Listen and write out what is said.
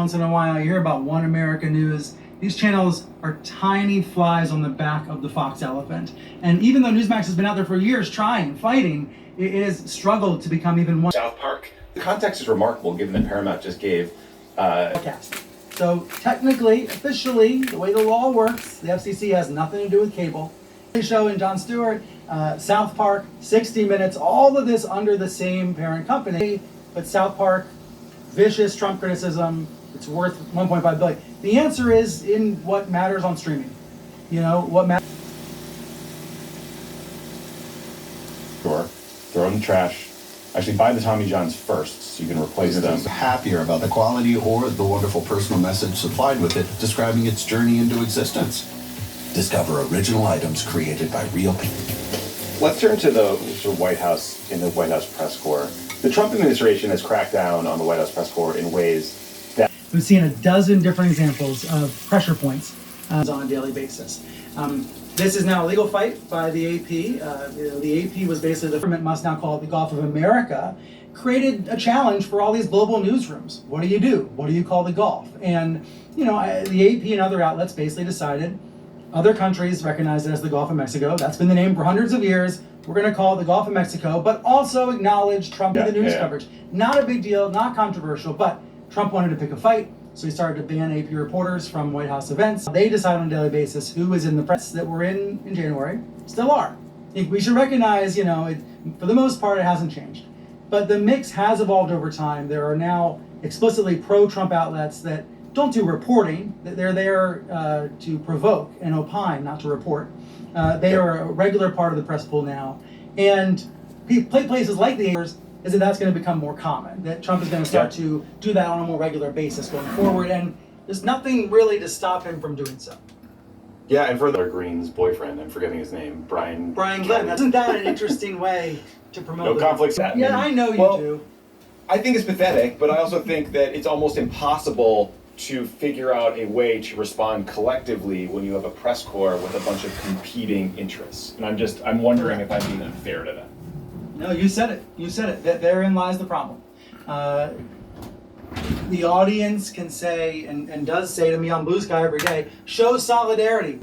Once in a while you hear about One America News. These channels are tiny flies on the back of the fox elephant. And even though Newsmax has been out there for years trying, fighting, it has struggled to become even one. South Park. The context is remarkable given that Paramount just gave Broadcast. So technically, officially, the way the law works, the FCC has nothing to do with cable. Show and Jon Stewart, South Park, 60 Minutes, all of this under the same parent company. But South Park, vicious Trump criticism, it's worth 1.5 billion. The answer is in what matters on streaming. You know, what matters. Sure. Throw in the trash. Actually, buy the Tommy Johns first so you can replace them. Happier about the quality or the wonderful personal message supplied with it, describing its journey into existence. Discover original items created by real people. Let's turn to the White House in the White House press corps. The Trump administration has cracked down on the White House press corps in ways that we've seen a dozen different examples of pressure points on a daily basis. This is now a legal fight by the AP. The AP was basically the government must now call it the Gulf of America, created a challenge for all these global newsrooms. What do you do? What do you call the Gulf? And the AP and other outlets basically decided other countries recognize it as the Gulf of Mexico. That's been the name for hundreds of years. We're going to call it the Gulf of Mexico, but also acknowledge Trump in the news coverage. Not a big deal, not controversial, but Trump wanted to pick a fight. So he started to ban AP reporters from White House events. They decide on a daily basis who is in the press that were in January, still are. I think we should recognize, for the most part, it hasn't changed. But the mix has evolved over time. There are now explicitly pro-Trump outlets that don't do reporting. They're there to provoke and opine, not to report. They are a regular part of the press pool now. And places like the is that that's going to become more common, that Trump is going to start to do that on a more regular basis going forward, and there's nothing really to stop him from doing so. Yeah, and for Green's boyfriend, I'm forgetting his name, Brian Glenn. Isn't that an interesting way to promote? No conflicts. Yeah, I know you do. I think it's pathetic, but I also think that it's almost impossible to figure out a way to respond collectively when you have a press corps with a bunch of competing interests. And I'm wondering if I'm being unfair to them. No, you said it. Therein lies the problem. The audience can say, and does say to me on Blue Sky every day, show solidarity.